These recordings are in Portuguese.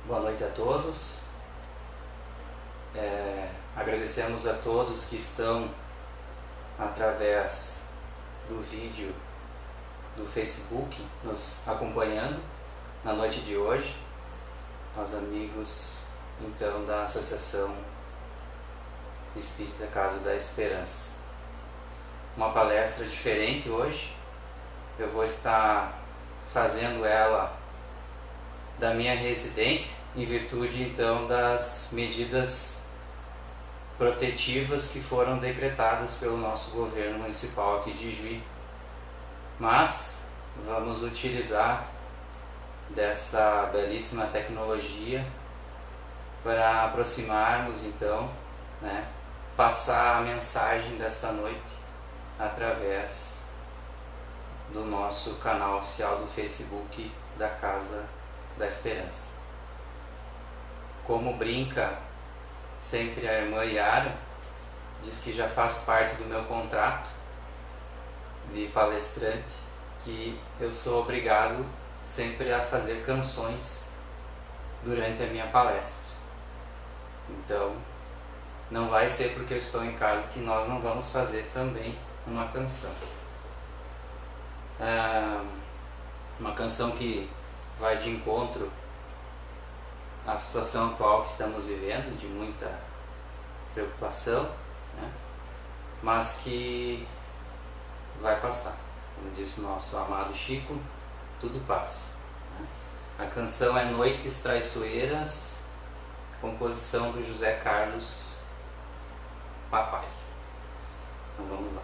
Boa noite a todos. Agradecemos a todos que estão através do vídeo do Facebook nos acompanhando na noite de hoje, aos amigos então da Associação Espírita Casa da Esperança. Uma palestra diferente hoje. Eu vou estar fazendo ela da minha residência, em virtude então das medidas protetivas que foram decretadas pelo nosso governo municipal aqui de Juí. Mas vamos utilizar dessa belíssima tecnologia para aproximarmos então, passar a mensagem desta noite através do nosso canal oficial do Facebook da Casa da Esperança. Como brinca sempre a irmã Yara, diz que já faz parte do meu contrato de palestrante, que eu sou obrigado sempre a fazer canções durante a minha palestra. Então, não vai ser porque eu estou em casa que nós não vamos fazer também uma canção. Uma canção que vai de encontro à situação atual que estamos vivendo, de muita preocupação, mas que vai passar. Como disse o nosso amado Chico, tudo passa. A canção é Noites Traiçoeiras, composição do José Carlos Papai. Então vamos lá.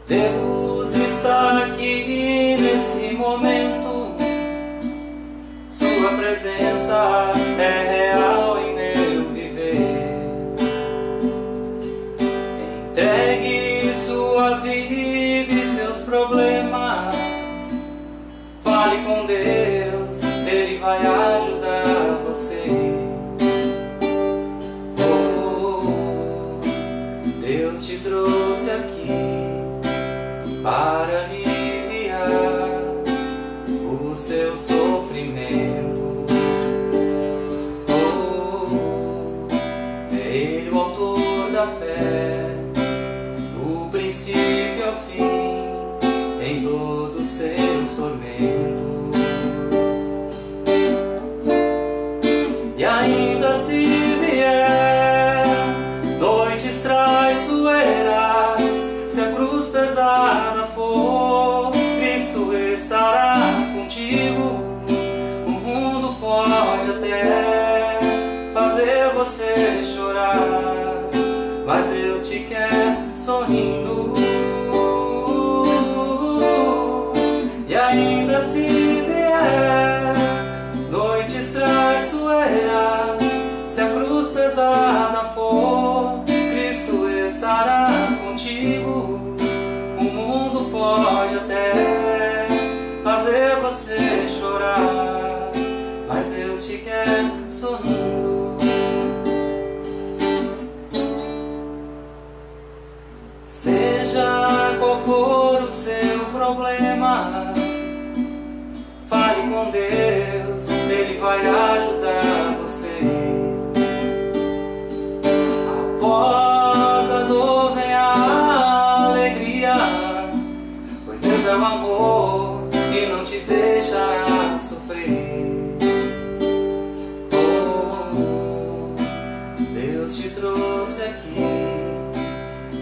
Deus está aqui nesse momento, Sua presença é real em meu viver. Entregue sua vida e seus problemas, fale com Deus, Ele vai ajudar você. Oh, Deus te trouxe aqui para aliviar o seu sofrimento. Oh, é Ele o autor da fé, do princípio ao fim, em todos seus tormentos. E ainda se vier noites traiçoeiras, se a cruz pesada for, Cristo estará contigo. O mundo pode até fazer você chorar, mas Deus te quer sorrindo. E ainda se vier noites traiçoeiras, se a cruz pesada for, Cristo estará contigo. O mundo pode até fazer você chorar, mas Deus te quer sorrindo. Seja qual for o seu problema, fale com Deus, Ele vai ajudar você. Após a dor vem a alegria, pois Deus é o amor e não te deixará sofrer. Oh, Deus te trouxe aqui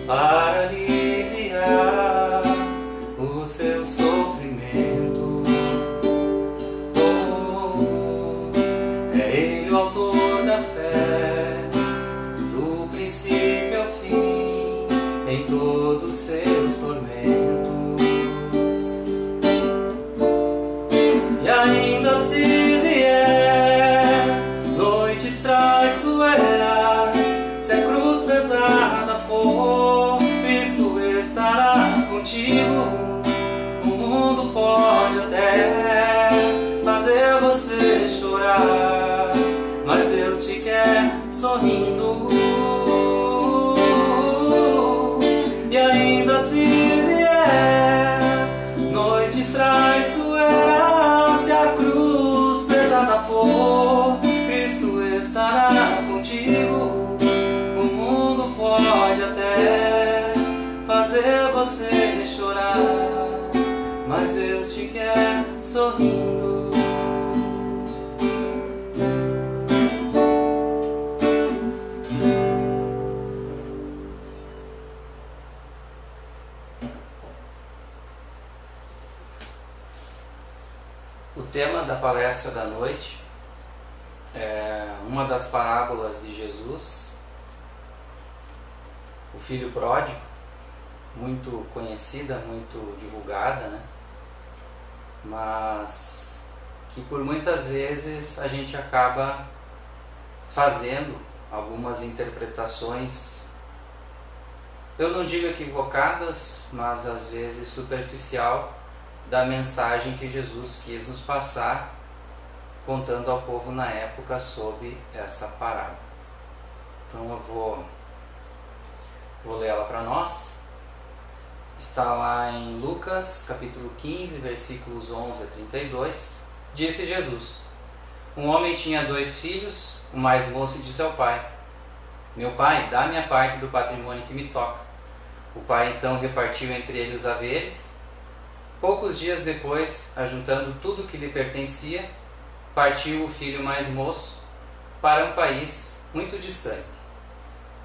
para aliviar o seu sofrimento. Oh, é Ele o autor da fé, do princípio ao fim, em todos seus tormentos. E ainda se vier noites traiçoeiras, se a cruz pesada for, Cristo estará contigo. O mundo pode até fazer você Deus te quer sorrindo. E ainda se vier noites traiçoeiras, se a cruz pesada for, Cristo estará contigo. O mundo pode até fazer você chorar, mas Deus te quer sorrindo. O tema da palestra da noite é uma das parábolas de Jesus, o filho pródigo, muito conhecida, muito divulgada, né? Mas que por muitas vezes a gente acaba fazendo algumas interpretações, eu não digo equivocadas, mas às vezes superficial, da mensagem que Jesus quis nos passar, contando ao povo na época sobre essa parábola. Então eu vou ler ela para nós. Está lá em Lucas, capítulo 15, versículos 11 a 32. Disse Jesus: um homem tinha 2 filhos. O mais moço disse ao pai: meu pai, dá-me a parte do patrimônio que me toca. O pai então repartiu entre eles os haveres. Poucos dias depois, ajuntando tudo o que lhe pertencia, partiu o filho mais moço para um país muito distante,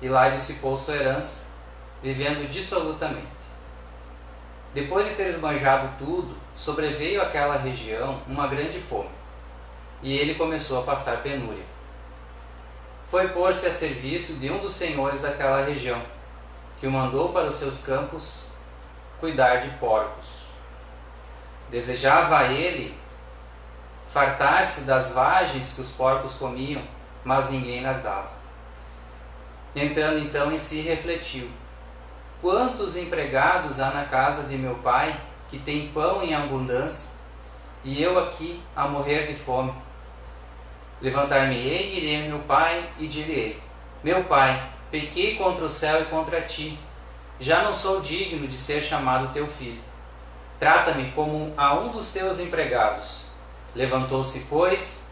e lá dissipou sua herança, vivendo dissolutamente. Depois de ter esbanjado tudo, sobreveio àquela região uma grande fome, e ele começou a passar penúria. Foi pôr-se a serviço de um dos senhores daquela região, que o mandou para os seus campos cuidar de porcos. Desejava ele fartar-se das vagens que os porcos comiam, mas ninguém nas dava. Entrando então em si, refletiu: quantos empregados há na casa de meu pai, que tem pão em abundância, e eu aqui a morrer de fome? Levantar-me-ei, irei a meu pai e dir-lhe-ei: meu pai, pequei contra o céu e contra ti, já não sou digno de ser chamado teu filho. Trata-me como a um dos teus empregados. Levantou-se, pois,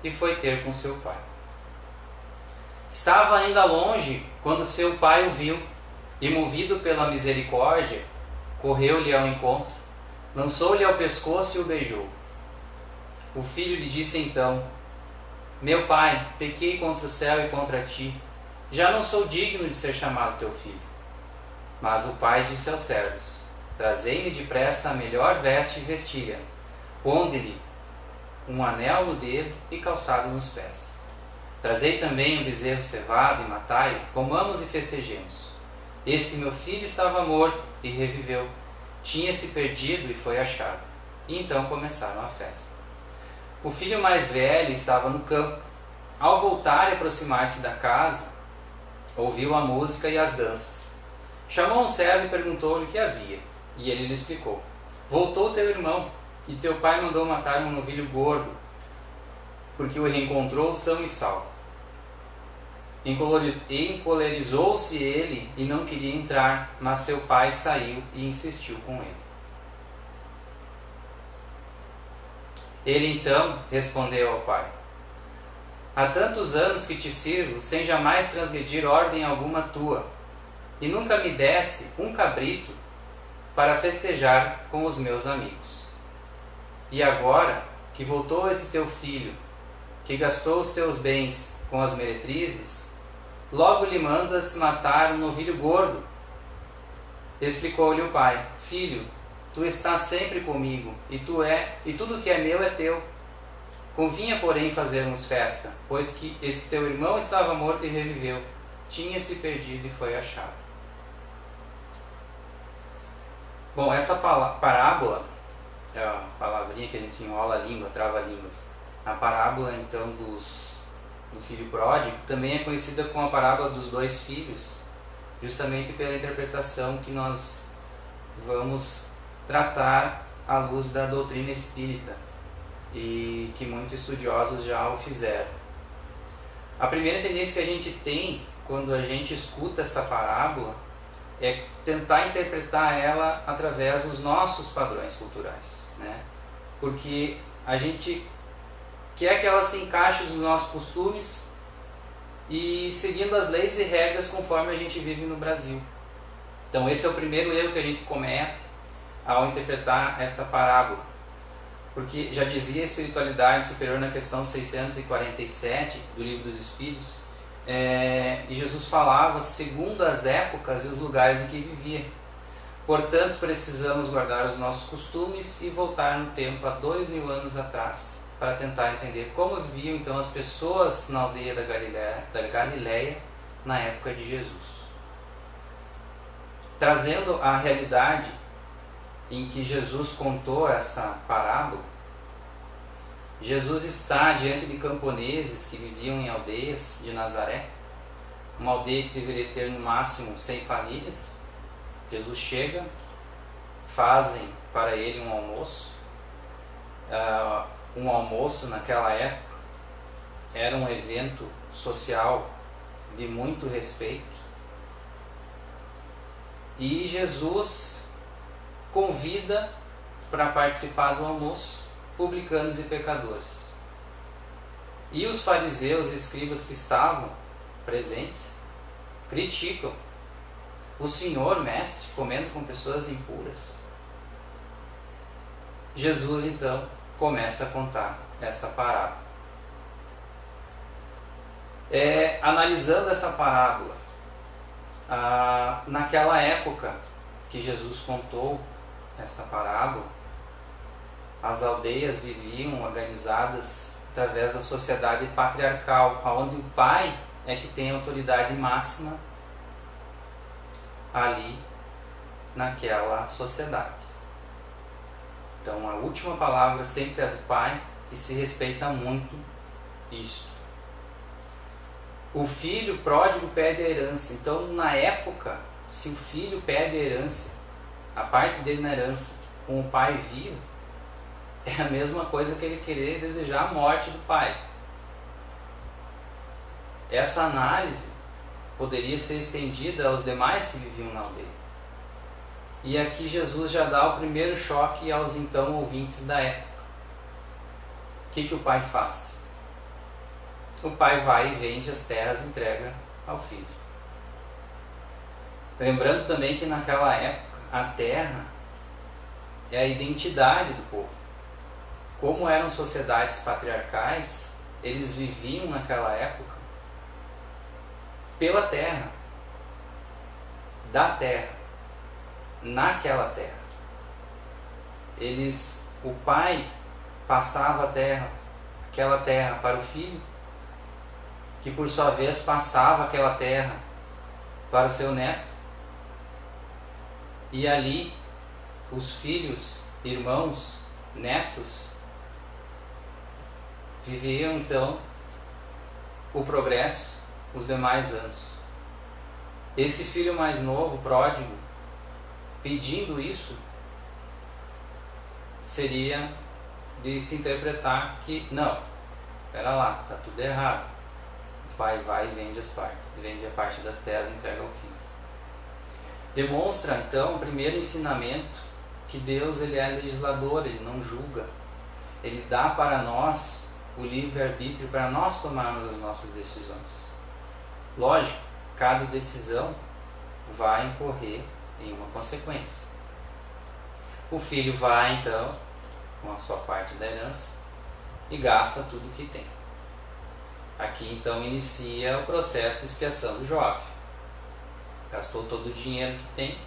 e foi ter com seu pai. Estava ainda longe quando seu pai o viu, e movido pela misericórdia, correu-lhe ao encontro, lançou-lhe ao pescoço e o beijou. O filho lhe disse então: meu pai, pequei contra o céu e contra ti, já não sou digno de ser chamado teu filho. Mas o pai disse aos servos: trazei-me depressa a melhor veste e vestilha, ponde-lhe um anel no dedo e calçado nos pés. Trazei também um bezerro cevado e matai-o, comamos e festejemos. Este meu filho estava morto e reviveu, tinha-se perdido e foi achado. E então começaram a festa. O filho mais velho estava no campo. Ao voltar e aproximar-se da casa, ouviu a música e as danças. Chamou um servo e perguntou-lhe o que havia. E ele lhe explicou: voltou teu irmão, e teu pai mandou matar um novilho gordo, porque o reencontrou são e salvo. Encolerizou-se ele e não queria entrar, mas seu pai saiu e insistiu com ele. Ele então respondeu ao pai: há tantos anos que te sirvo, sem jamais transgredir ordem alguma tua, e nunca me deste um cabrito para festejar com os meus amigos. E agora que voltou esse teu filho, que gastou os teus bens com as meretrizes, logo lhe mandas matar um novilho gordo. Explicou-lhe o pai: filho, tu estás sempre comigo, e tudo que é meu é teu. Convinha, porém, fazermos festa, pois que esse teu irmão estava morto e reviveu, tinha-se perdido e foi achado. Bom, essa parábola é a palavrinha que a gente enrola a língua, trava-línguas. A parábola, então, do filho pródigo também é conhecida como a parábola dos 2 filhos, justamente pela interpretação que nós vamos tratar à luz da doutrina espírita e que muitos estudiosos já o fizeram. A primeira tendência que a gente tem quando a gente escuta essa parábola é tentar interpretar ela através dos nossos padrões culturais, né? Porque a gente quer que ela se encaixe nos nossos costumes e seguindo as leis e regras conforme a gente vive no Brasil. Então esse é o primeiro erro que a gente comete ao interpretar esta parábola. Porque já dizia a espiritualidade superior na questão 647 do Livro dos Espíritos, e Jesus falava segundo as épocas e os lugares em que vivia. Portanto, precisamos guardar os nossos costumes e voltar no tempo a 2000 anos atrás, para tentar entender como viviam então as pessoas na aldeia da Galileia na época de Jesus. Trazendo a realidade em que Jesus contou essa parábola, Jesus está diante de camponeses que viviam em aldeias de Nazaré, uma aldeia que deveria ter no máximo 100 famílias. Jesus chega, fazem para ele um almoço. Um almoço naquela época era um evento social de muito respeito. E Jesus convida para participar do almoço publicanos e pecadores. E os fariseus e escribas que estavam presentes criticam o Senhor, mestre, comendo com pessoas impuras. Jesus então começa a contar essa parábola. Analisando essa parábola, naquela época que Jesus contou esta parábola, as aldeias viviam organizadas através da sociedade patriarcal, onde o pai é que tem a autoridade máxima ali naquela sociedade. Então a última palavra sempre é do pai e se respeita muito isto. O filho pródigo pede a herança. Então na época, se o filho pede a herança, a parte dele na herança, com o pai vivo, é a mesma coisa que ele querer desejar a morte do pai. Essa análise poderia ser estendida aos demais que viviam na aldeia. E aqui Jesus já dá o primeiro choque aos então ouvintes da época. O que o pai faz? O pai vai e vende as terras e entrega ao filho. Lembrando também que naquela época a terra é a identidade do povo. Como eram sociedades patriarcais, eles viviam naquela época pela terra, da terra, naquela terra. O pai passava aquela terra para o filho, que por sua vez passava aquela terra para o seu neto, e ali os filhos, irmãos, netos viviam então o progresso os demais anos. Esse filho mais novo, pródigo, pedindo isso, seria de se interpretar que não, espera lá, está tudo errado. O pai vai e vende as partes, vende a parte das terras e entrega ao filho. Demonstra então o primeiro ensinamento que Deus ele é legislador, ele não julga, ele dá para nós o livre-arbítrio para nós tomarmos as nossas decisões. Lógico, cada decisão vai incorrer em uma consequência. O filho vai então com a sua parte da herança e gasta tudo o que tem. Aqui então inicia o processo de expiação do jovem. Gastou todo o dinheiro que tem.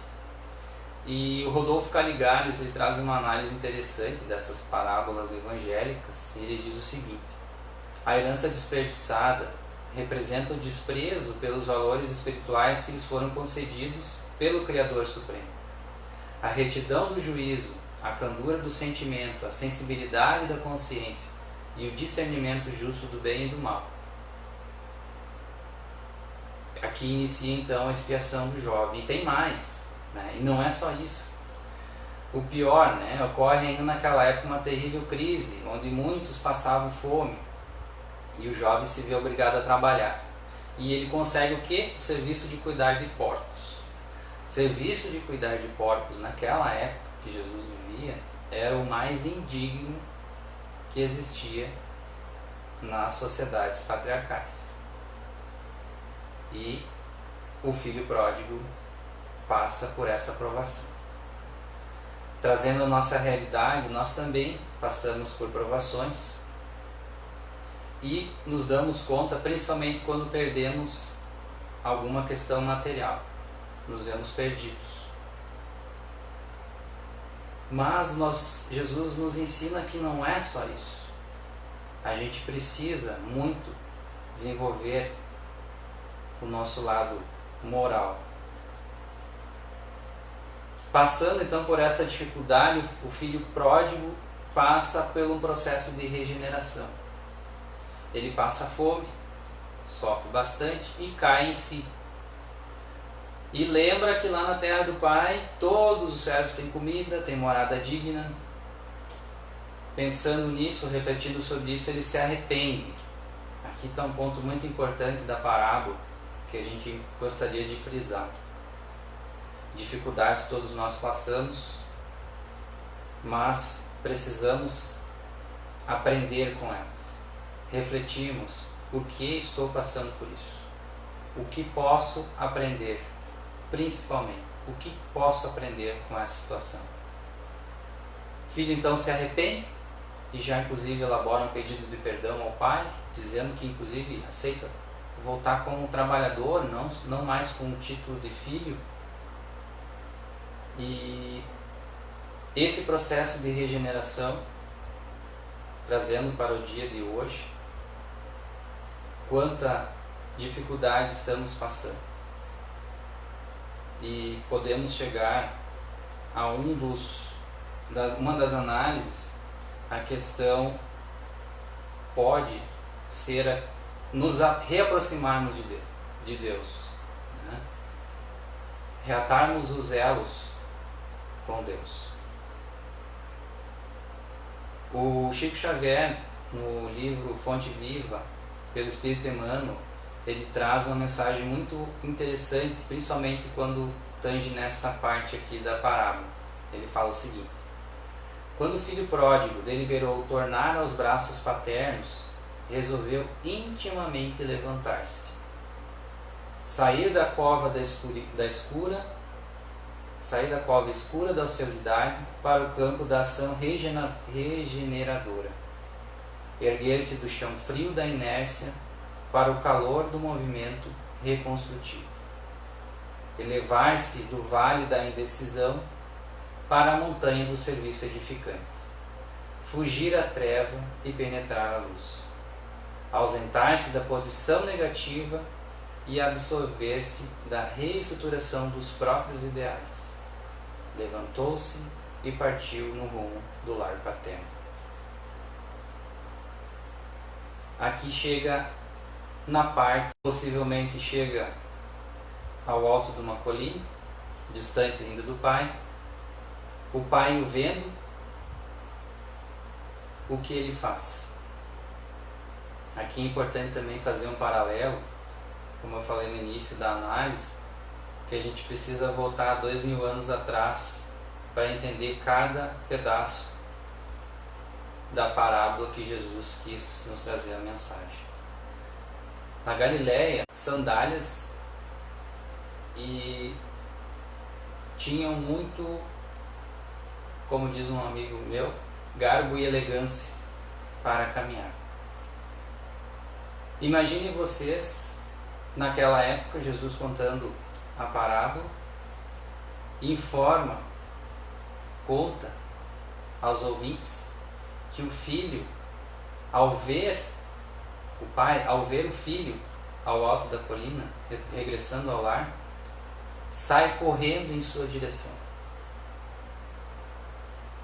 E o Rodolfo Caligares ele traz uma análise interessante dessas parábolas evangélicas, e ele diz o seguinte: a herança desperdiçada representa o desprezo pelos valores espirituais que lhes foram concedidos pelo Criador Supremo. A retidão do juízo, a candura do sentimento, a sensibilidade da consciência e o discernimento justo do bem e do mal. Aqui inicia então a expiação do jovem. E tem mais, né? E não é só isso. O pior, né? Ocorre ainda naquela época uma terrível crise, onde muitos passavam fome. E o jovem se vê obrigado a trabalhar. E ele consegue o quê? O serviço de cuidar de porcos. O serviço de cuidar de porcos naquela época que Jesus vivia era o mais indigno que existia nas sociedades patriarcais. E o filho pródigo passa por essa provação. Trazendo a nossa realidade, nós também passamos por provações e nos damos conta, principalmente quando perdemos alguma questão material, nos vemos perdidos. Mas Jesus nos ensina que não é só isso. A gente precisa muito desenvolver o nosso lado moral. Passando então por essa dificuldade, o filho pródigo passa por um processo de regeneração. Ele passa fome, sofre bastante e cai em si. E lembra que lá na terra do Pai, todos os servos têm comida, têm morada digna. Pensando nisso, refletindo sobre isso, ele se arrepende. Aqui está um ponto muito importante da parábola que a gente gostaria de frisar. Dificuldades todos nós passamos, mas precisamos aprender com elas. Refletirmos, por que estou passando por isso? O que posso aprender? Principalmente, o que posso aprender com essa situação? O filho então se arrepende e já inclusive elabora um pedido de perdão ao pai, dizendo que inclusive aceita voltar como trabalhador, não mais com o título de filho. E esse processo de regeneração, trazendo para o dia de hoje, quanta dificuldade estamos passando. E podemos chegar a uma das análises, a questão pode ser nos reaproximarmos de Deus, né? Reatarmos os elos com Deus. O Chico Xavier, no livro Fonte Viva, pelo Espírito Emmanuel, ele traz uma mensagem muito interessante, principalmente quando tange nessa parte aqui da parábola. Ele fala o seguinte: quando o filho pródigo deliberou tornar aos braços paternos, resolveu intimamente levantar-se, sair da cova escura da ociosidade para o campo da ação regeneradora, erguer-se do chão frio da inércia para o calor do movimento reconstrutivo, elevar-se do vale da indecisão para a montanha do serviço edificante, fugir à treva e penetrar a luz, ausentar-se da posição negativa e absorver-se da reestruturação dos próprios ideais. Levantou-se e partiu no rumo do lar paterno. Aqui chega na parte, possivelmente chega ao alto de uma colina, distante ainda do pai. O pai o vendo, o que ele faz? Aqui é importante também fazer um paralelo, como eu falei no início da análise, que a gente precisa voltar 2000 anos atrás para entender cada pedaço da parábola que Jesus quis nos trazer a mensagem. Na Galileia, sandálias, e tinham muito, como diz um amigo meu, garbo e elegância para caminhar. Imaginem vocês, naquela época, Jesus contando a parábola, conta aos ouvintes que o filho, ao ver o filho ao alto da colina, regressando ao lar, sai correndo em sua direção.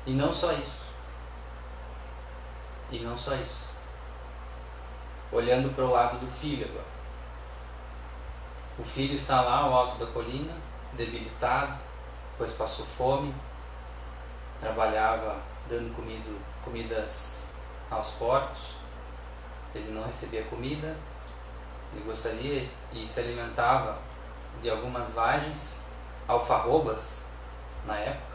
E não só isso. Olhando para o lado do filho agora. O filho está lá ao alto da colina, debilitado, pois passou fome, trabalhava dando comidas aos porcos, ele não recebia comida, ele gostaria e se alimentava de algumas vagens, alfarrobas na época.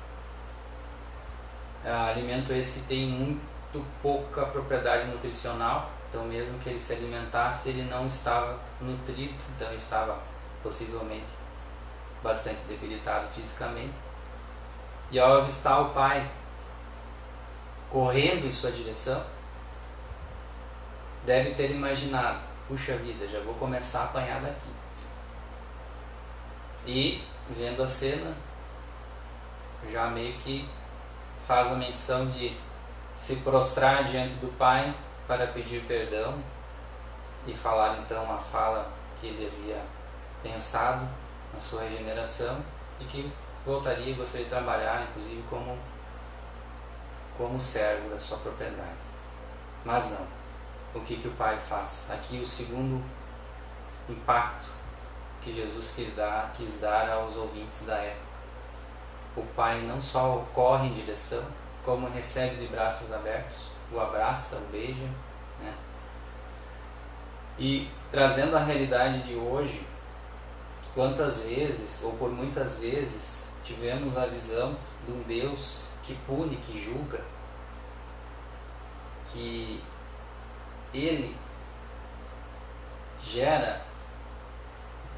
Alimento esse que tem muito pouca propriedade nutricional, então mesmo que ele se alimentasse, ele não estava nutrido, então ele estava possivelmente bastante debilitado fisicamente. E ao avistar o pai correndo em sua direção, deve ter imaginado: puxa vida, já vou começar a apanhar daqui. E vendo a cena, já meio que faz a menção de se prostrar diante do pai para pedir perdão e falar então a fala que ele havia pensado na sua regeneração, de que voltaria e gostaria de trabalhar inclusive como servo da sua propriedade. Mas não. O que o pai faz? Aqui o segundo impacto que Jesus quis dar aos ouvintes da época. O pai não só corre em direção, como recebe de braços abertos, o abraça, o beija, né? E trazendo a realidade de hoje, quantas vezes, ou por muitas vezes, tivemos a visão de um Deus que pune, que julga, que Ele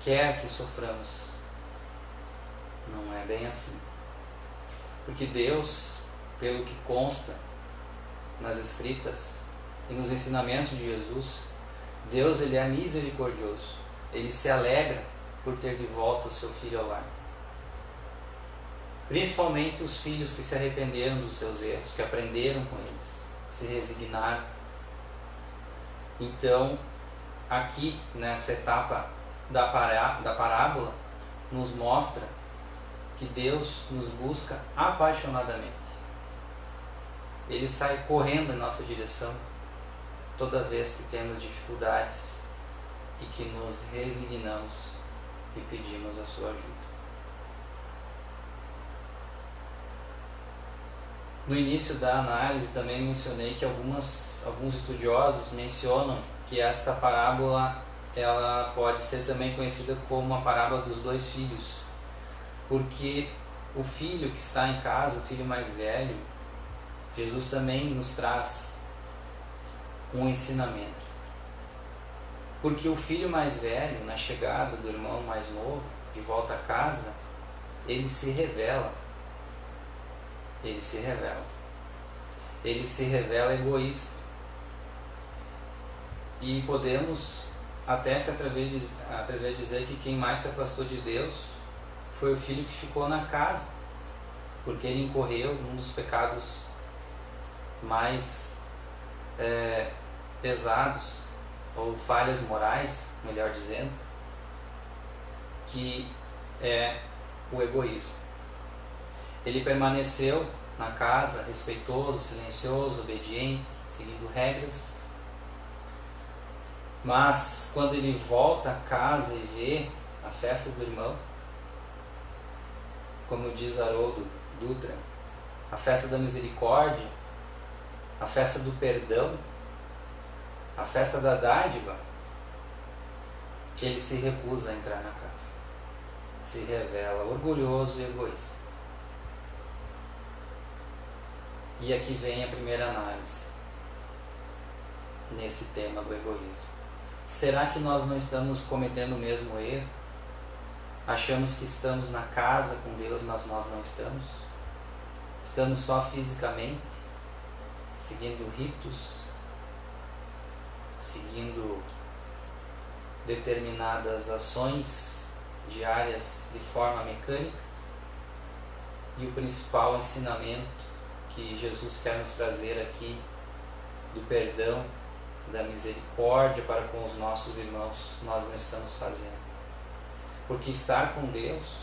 quer que soframos. Não é bem assim. Porque Deus, pelo que consta nas Escritas e nos ensinamentos de Jesus, Deus, Ele é misericordioso. Ele se alegra por ter de volta o seu filho ao lar. Principalmente os filhos que se arrependeram dos seus erros, que aprenderam com eles, se resignaram. Então, aqui nessa etapa da parábola, nos mostra que Deus nos busca apaixonadamente. Ele sai correndo em nossa direção toda vez que temos dificuldades e que nos resignamos e pedimos a sua ajuda. No início da análise também mencionei que alguns estudiosos mencionam que esta parábola ela pode ser também conhecida como a parábola dos dois filhos, porque o filho que está em casa, o filho mais velho, Jesus também nos traz um ensinamento. Porque o filho mais velho, na chegada do irmão mais novo, de volta a casa, ele se revela. Ele se revela. Ele se revela egoísta. E podemos até se atrever a dizer que quem mais se afastou de Deus foi o filho que ficou na casa, porque ele incorreu num dos pecados mais pesados, ou falhas morais, melhor dizendo, que é o egoísmo. Ele permaneceu na casa, respeitoso, silencioso, obediente, seguindo regras, mas quando ele volta a casa e vê a festa do irmão, como diz Haroldo Dutra, a festa da misericórdia, a festa do perdão, a festa da dádiva, ele se recusa a entrar na casa, se revela orgulhoso e egoísta. E aqui vem a primeira análise nesse tema do egoísmo. Será que nós não estamos cometendo o mesmo erro? Achamos que estamos na casa com Deus, mas nós não estamos? Estamos só fisicamente, seguindo ritos, seguindo determinadas ações diárias de forma mecânica, e o principal ensinamento que Jesus quer nos trazer aqui, do perdão, da misericórdia para com os nossos irmãos, nós não estamos fazendo. Porque estar com Deus,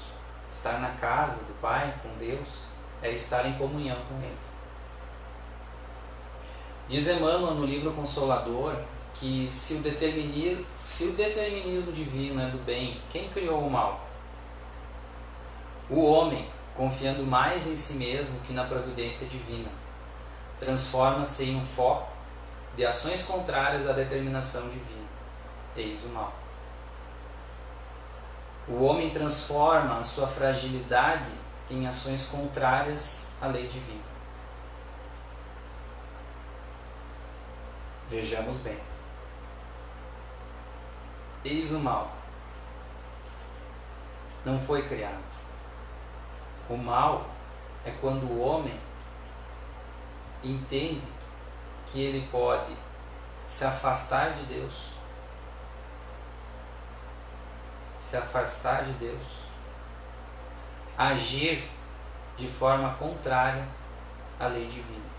estar na casa do Pai com Deus, é estar em comunhão com Ele. Diz Emmanuel no livro Consolador que se o determinismo divino é do bem, quem criou o mal? O homem, confiando mais em si mesmo que na providência divina, transforma-se em um foco de ações contrárias à determinação divina. Eis o mal. O homem transforma a sua fragilidade em ações contrárias à lei divina. Vejamos bem. Eis o mal. Não foi criado. O mal é quando o homem entende que ele pode se afastar de Deus, agir de forma contrária à lei divina.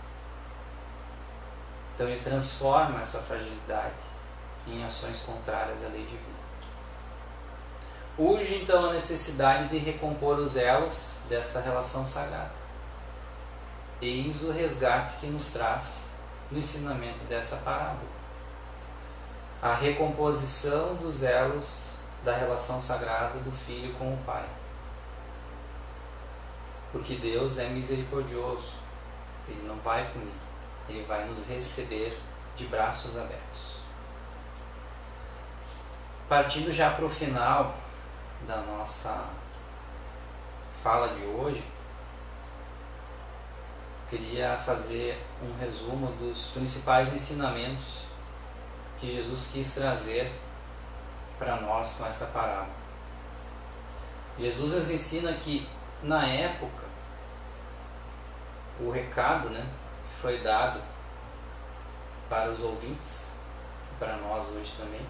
Então ele transforma essa fragilidade em ações contrárias à lei divina. Urge então a necessidade de recompor os elos desta relação sagrada. Eis o resgate que nos traz no ensinamento dessa parábola. A recomposição dos elos da relação sagrada do Filho com o Pai. Porque Deus é misericordioso. Ele não vai punir. Ele vai nos receber de braços abertos. Partindo já para o final da nossa fala de hoje, queria fazer um resumo dos principais ensinamentos que Jesus quis trazer para nós com esta parábola. Jesus nos ensina que, na época, o recado, que foi dado para os ouvintes, para nós hoje também,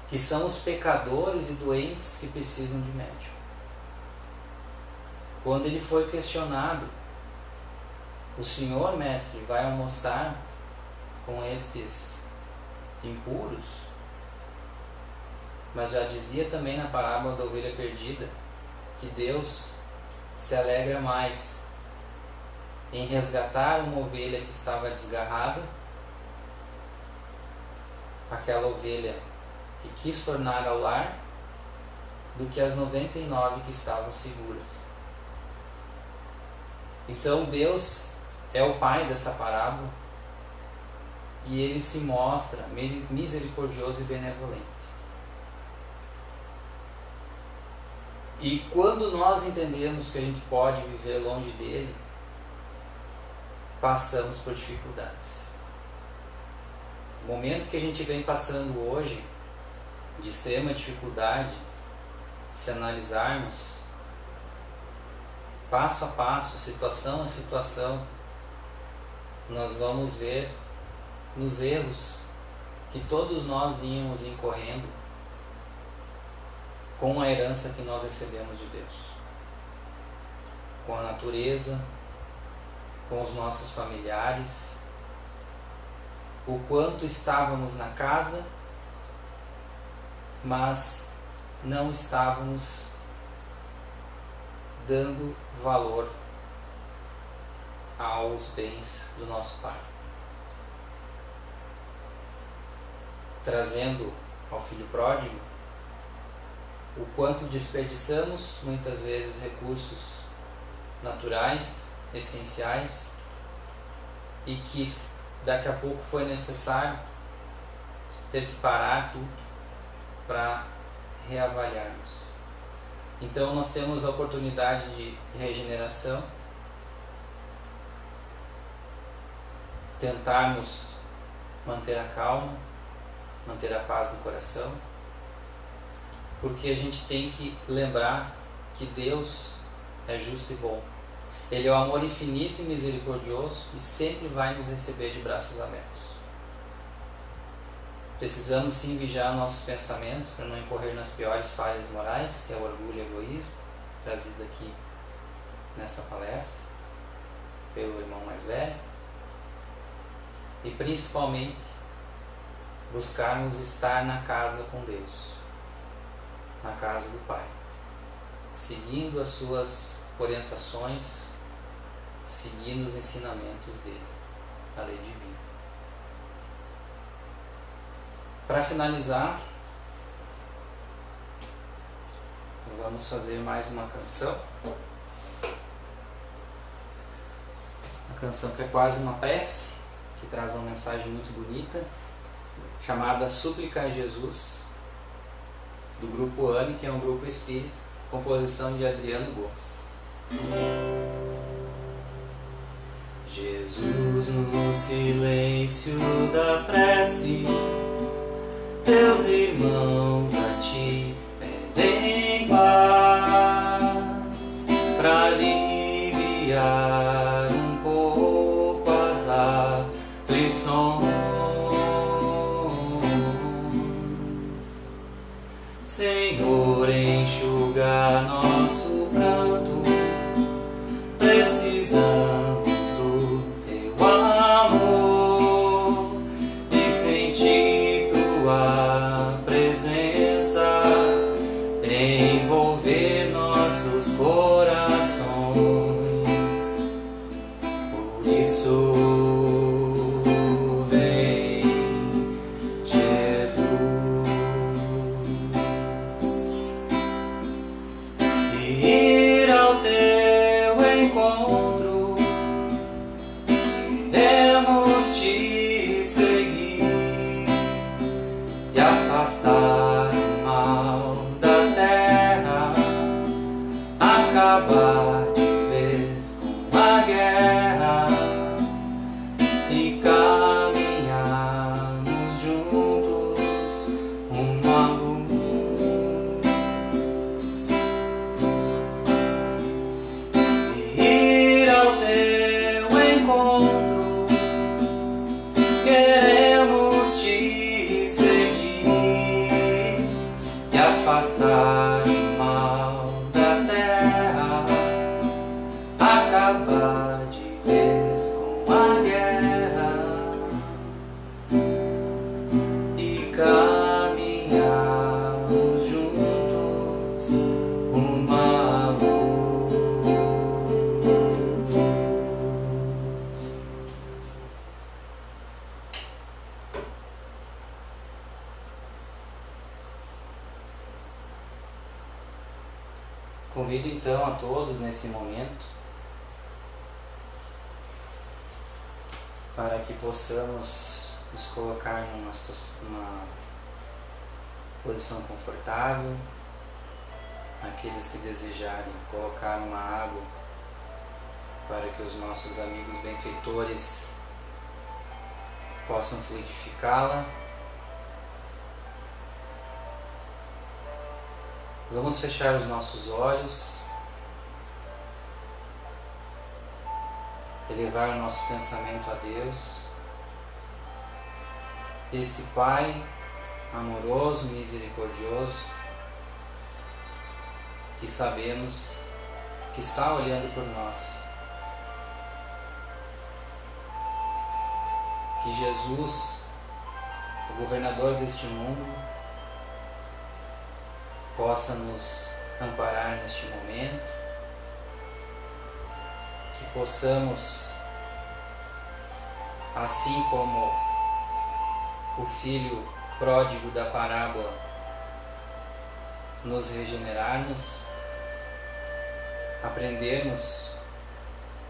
que são os pecadores e doentes que precisam de médico. Quando ele foi questionado, o Senhor, mestre, vai almoçar com estes impuros? Mas já dizia também na parábola da ovelha perdida que Deus se alegra mais em resgatar uma ovelha que estava desgarrada, aquela ovelha que quis tornar ao lar, do que as 99 que estavam seguras. Então Deus é o Pai dessa parábola e Ele se mostra misericordioso e benevolente. E quando nós entendemos que a gente pode viver longe dele, passamos por dificuldades. O momento que a gente vem passando hoje, de extrema dificuldade, se analisarmos passo a passo, situação a situação, nós vamos ver nos erros que todos nós vínhamos incorrendo com a herança que nós recebemos de Deus, com a natureza, com os nossos familiares, o quanto estávamos na casa, mas não estávamos dando valor aos bens do nosso Pai. Trazendo ao filho pródigo, o quanto desperdiçamos muitas vezes recursos naturais, essenciais, e que daqui a pouco foi necessário ter que parar tudo para reavaliarmos. Então nós temos a oportunidade de regeneração, tentarmos manter a calma, manter a paz no coração, porque a gente tem que lembrar que Deus é justo e bom. Ele é o amor infinito e misericordioso e sempre vai nos receber de braços abertos. Precisamos sim vigiar nossos pensamentos para não incorrer nas piores falhas morais, que é o orgulho e o egoísmo, trazido aqui nessa palestra pelo irmão mais velho. E principalmente buscarmos estar na casa com Deus, na casa do Pai, seguindo as suas orientações, seguindo os ensinamentos dele, a lei divina. Para finalizar, vamos fazer mais uma canção. Uma canção que é quase uma prece, que traz uma mensagem muito bonita, chamada Súplica a Jesus, do grupo AME, que é um grupo espírita, composição de Adriano Gomes. Jesus, no silêncio da prece, teus irmãos a ti pedem paz, pra aliviar um pouco as aflições. Senhor, enxuga nosso pranto, precisamos do teu amor e sentir tua presença envolver nossos corações. Por isso vem, Jesus, e ir ao teu encontro. Queremos te seguir e afastar o mal da terra, acabar de vez com a guerra e caminharmos juntos rumo à luz. E ir ao teu encontro, queremos te seguir e afastar o mal da terra, acabar de vez com a guerra e caminharmos juntos rumo à luz. Convido então a todos nesse momento para que possamos nos colocar numa posição confortável. Aqueles que desejarem colocar uma água para que os nossos amigos benfeitores possam fluidificá-la. Vamos fechar os nossos olhos, elevar o nosso pensamento a Deus, este Pai amoroso, misericordioso, que sabemos que está olhando por nós. Que Jesus, o governador deste mundo, possa nos amparar neste momento, que possamos, assim como o filho pródigo da parábola, nos regenerarmos, aprendermos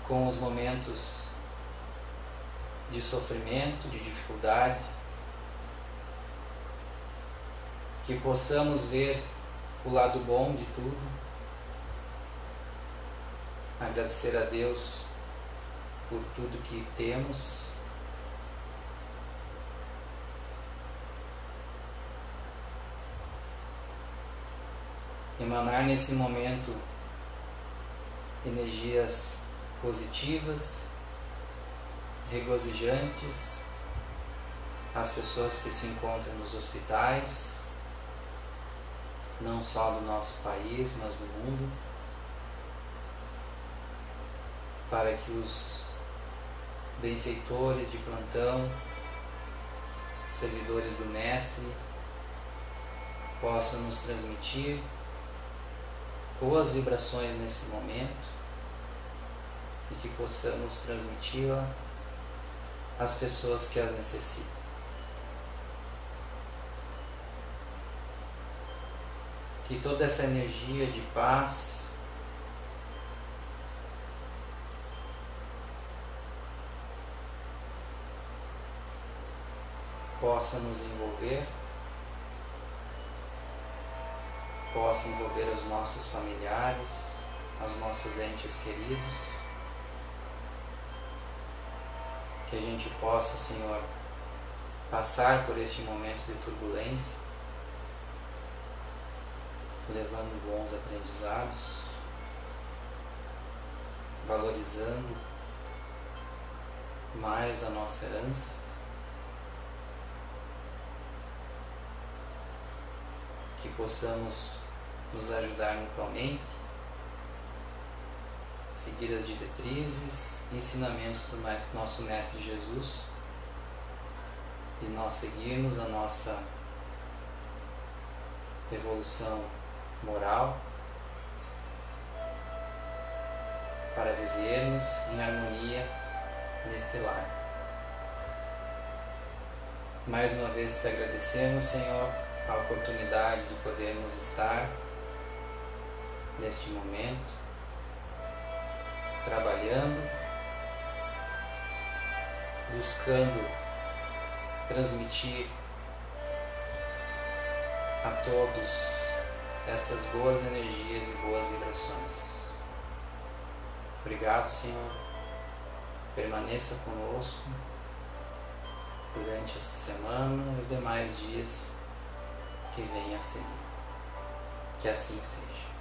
com os momentos de sofrimento, de dificuldade, que possamos ver o lado bom de tudo, agradecer a Deus por tudo que temos, emanar nesse momento energias positivas, regozijantes, às pessoas que se encontram nos hospitais, não só do nosso país, mas do mundo, para que os benfeitores de plantão, servidores do Mestre, possam nos transmitir boas vibrações nesse momento e que possamos transmiti-la às pessoas que as necessitam. Que toda essa energia de paz possa nos envolver, possa envolver os nossos familiares, os nossos entes queridos, que a gente possa, Senhor, passar por este momento de turbulência, levando bons aprendizados, valorizando mais a nossa herança, que possamos nos ajudar mutuamente, seguir as diretrizes, ensinamentos do nosso Mestre Jesus, e nós seguirmos a nossa evolução moral para vivermos em harmonia neste lar. Mais uma vez te agradecemos, Senhor, a oportunidade de podermos estar neste momento, trabalhando, buscando transmitir a todos essas boas energias e boas vibrações. Obrigado, Senhor. Permaneça conosco durante esta semana e os demais dias que venham a seguir. Que assim seja.